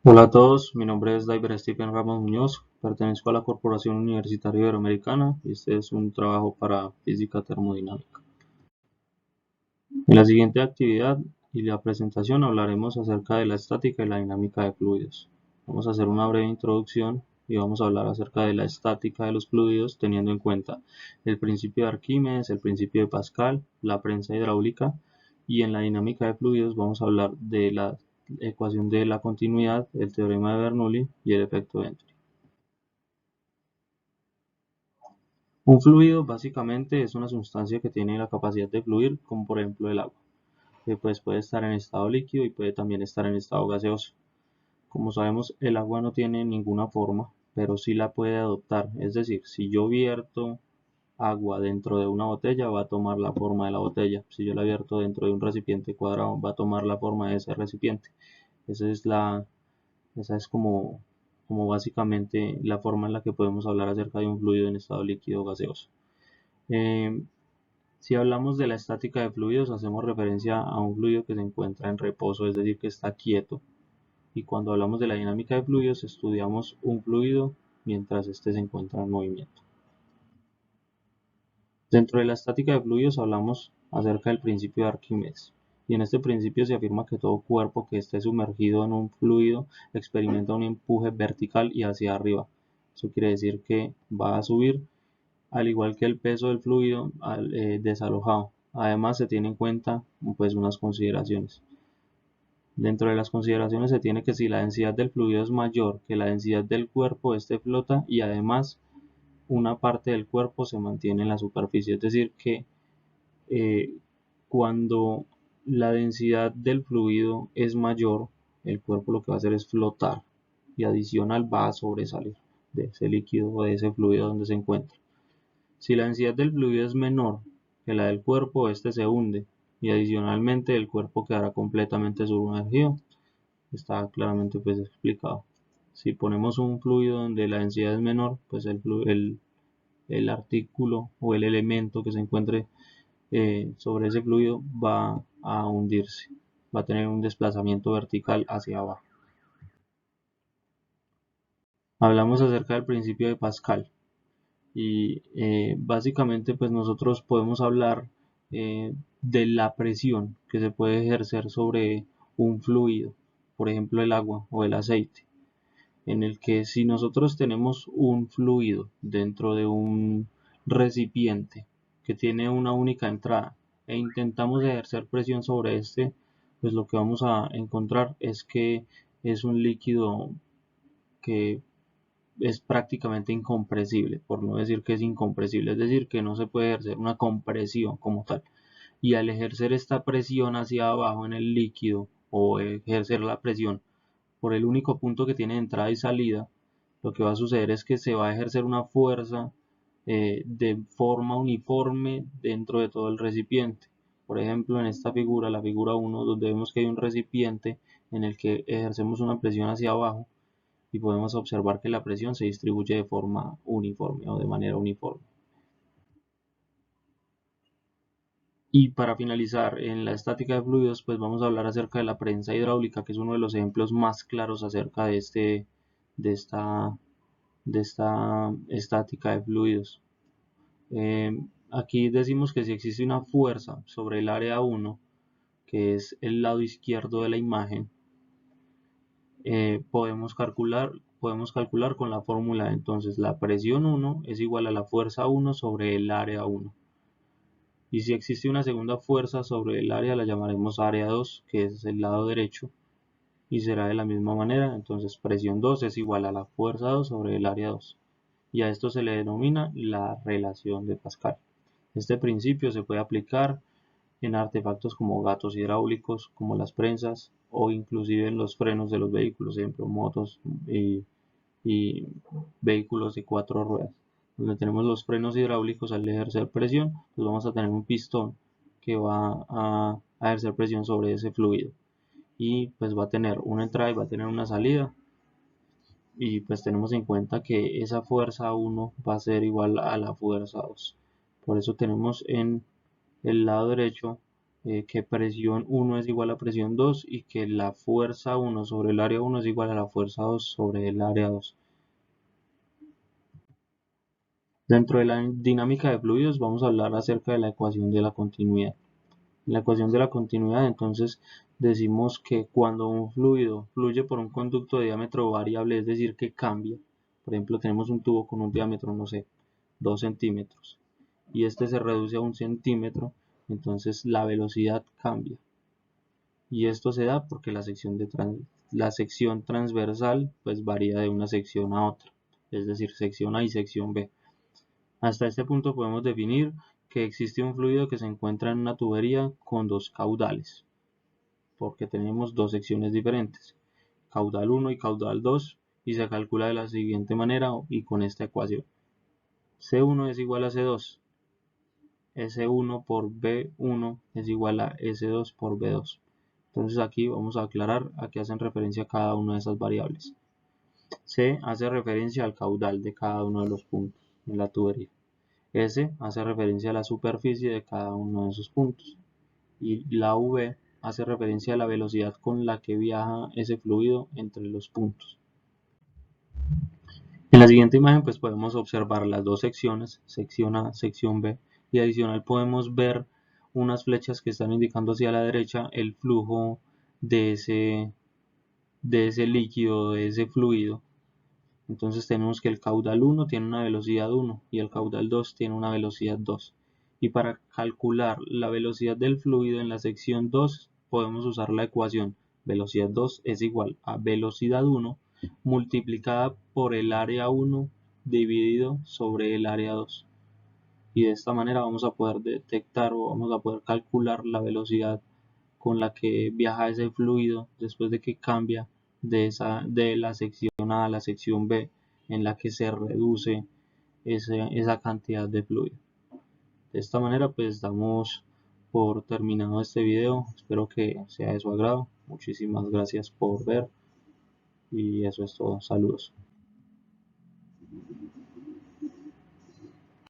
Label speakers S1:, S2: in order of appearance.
S1: Hola a todos, mi nombre es Daiber Stephen Ramos Muñoz, pertenezco a la Corporación Universitaria Iberoamericana y este es un trabajo para física termodinámica. En la siguiente actividad y la presentación hablaremos acerca de la estática y la dinámica de fluidos. Vamos a hacer una breve introducción y vamos a hablar acerca de la estática de los fluidos teniendo en cuenta el principio de Arquímedes, el principio de Pascal, la prensa hidráulica y en la dinámica de fluidos vamos a hablar de la ecuación de la continuidad, el teorema de Bernoulli y el efecto Venturi. Un fluido básicamente es una sustancia que tiene la capacidad de fluir, como por ejemplo el agua, que pues puede estar en estado líquido y puede también estar en estado gaseoso. Como sabemos, el agua no tiene ninguna forma, pero sí la puede adoptar. Es decir, si yo vierto agua dentro de una botella, va a tomar la forma de la botella. Si yo la vierto dentro de un recipiente cuadrado, va a tomar la forma de ese recipiente. Esa es la, esa es como básicamente la forma en la que podemos hablar acerca de un fluido en estado líquido o gaseoso. Eh, Si hablamos de la estática de fluidos, hacemos referencia a un fluido que se encuentra en reposo, es decir, que está quieto. Y cuando hablamos de la dinámica de fluidos, estudiamos un fluido mientras éste se encuentra en movimiento. Dentro de la estática de fluidos hablamos acerca del principio de Arquímedes. Y en este principio se afirma que todo cuerpo que esté sumergido en un fluido experimenta un empuje vertical y hacia arriba. Eso quiere decir que va a subir al igual que el peso del fluido desalojado. Además se tiene en cuenta pues unas consideraciones. Dentro de las consideraciones se tiene que si la densidad del fluido es mayor que la densidad del cuerpo, este flota y además una parte del cuerpo se mantiene en la superficie. Es decir, que eh, cuando la densidad del fluido es mayor, el cuerpo lo que va a hacer es flotar y adicional va a sobresalir de ese líquido o de ese fluido donde se encuentra. Si la densidad del fluido es menor que la del cuerpo, este se hunde y adicionalmente el cuerpo quedará completamente sumergido. Está claramente pues explicado. Si ponemos un fluido donde la densidad es menor, pues el artículo o el elemento que se encuentre sobre ese fluido va a hundirse, va a tener un desplazamiento vertical hacia abajo. Hablamos acerca del principio de Pascal. Y básicamente pues nosotros podemos hablar de la presión que se puede ejercer sobre un fluido, por ejemplo el agua o el aceite, en el que si nosotros tenemos un fluido dentro de un recipiente que tiene una única entrada e intentamos ejercer presión sobre este, pues lo que vamos a encontrar es que es un líquido que es prácticamente incompresible, por no decir que es incompresible, es decir, que no se puede ejercer una compresión como tal. Y al ejercer esta presión hacia abajo en el líquido o ejercer la presión por el único punto que tiene entrada y salida, lo que va a suceder es que se va a ejercer una fuerza de forma uniforme dentro de todo el recipiente. Por ejemplo, en esta figura, la figura 1, donde vemos que hay un recipiente en el que ejercemos una presión hacia abajo, y podemos observar que la presión se distribuye de forma uniforme o de manera uniforme. Y para finalizar, en la estática de fluidos, pues vamos a hablar acerca de la prensa hidráulica, que es uno de los ejemplos más claros acerca de esta, de esta estática de fluidos. Aquí decimos que si existe una fuerza sobre el área 1, que es el lado izquierdo de la imagen, podemos calcular con la fórmula. Entonces la presión 1 es igual a la fuerza 1 sobre el área 1. Y si existe una segunda fuerza sobre el área, la llamaremos área 2, que es el lado derecho, y será de la misma manera. Entonces presión 2 es igual a la fuerza 2 sobre el área 2. Y a esto se le denomina la relación de Pascal. Este principio se puede aplicar en artefactos como gatos hidráulicos, como las prensas, o inclusive en los frenos de los vehículos, por ejemplo, motos y vehículos de 4 ruedas. Donde tenemos los frenos hidráulicos, al ejercer presión, pues vamos a tener un pistón que va a ejercer presión sobre ese fluido y pues va a tener una entrada y va a tener una salida, y pues tenemos en cuenta que esa fuerza 1 va a ser igual a la fuerza 2. Por eso tenemos en el lado derecho que presión 1 es igual a presión 2 y que la fuerza 1 sobre el área 1 es igual a la fuerza 2 sobre el área 2. Dentro de la dinámica de fluidos vamos a hablar acerca de la ecuación de la continuidad. En la ecuación de la continuidad entonces decimos que cuando un fluido fluye por un conducto de diámetro variable, es decir, que cambia, por ejemplo tenemos un tubo con un diámetro, no sé, 2 centímetros, y este se reduce a 1 centímetro, entonces la velocidad cambia. Y esto se da porque la sección transversal pues varía de una sección a otra, es decir, sección A y sección B. Hasta este punto podemos definir que existe un fluido que se encuentra en una tubería con dos caudales, porque tenemos dos secciones diferentes, caudal 1 y caudal 2, y se calcula de la siguiente manera y con esta ecuación. C1 es igual a C2, S1 por B1 es igual a S2 por B2. Entonces aquí vamos a aclarar a qué hacen referencia cada una de esas variables. C hace referencia al caudal de cada uno de los puntos en la tubería. S hace referencia a la superficie de cada uno de esos puntos. Y la V hace referencia a la velocidad con la que viaja ese fluido entre los puntos. En la siguiente imagen pues podemos observar las dos secciones, sección A, sección B, y adicional podemos ver unas flechas que están indicando hacia la derecha el flujo de ese líquido, de ese fluido. Entonces tenemos que el caudal 1 tiene una velocidad 1 y el caudal 2 tiene una velocidad 2. Y para calcular la velocidad del fluido en la sección 2 podemos usar la ecuación velocidad 2 es igual a velocidad 1 multiplicada por el área 1 dividido sobre el área 2. Y de esta manera vamos a poder detectar o vamos a poder calcular la velocidad con la que viaja ese fluido después de que cambia de la sección A a la sección B, en la que se reduce esa cantidad de fluido. De esta manera pues damos por terminado este video, espero que sea de su agrado, muchísimas gracias por ver y eso es todo, saludos.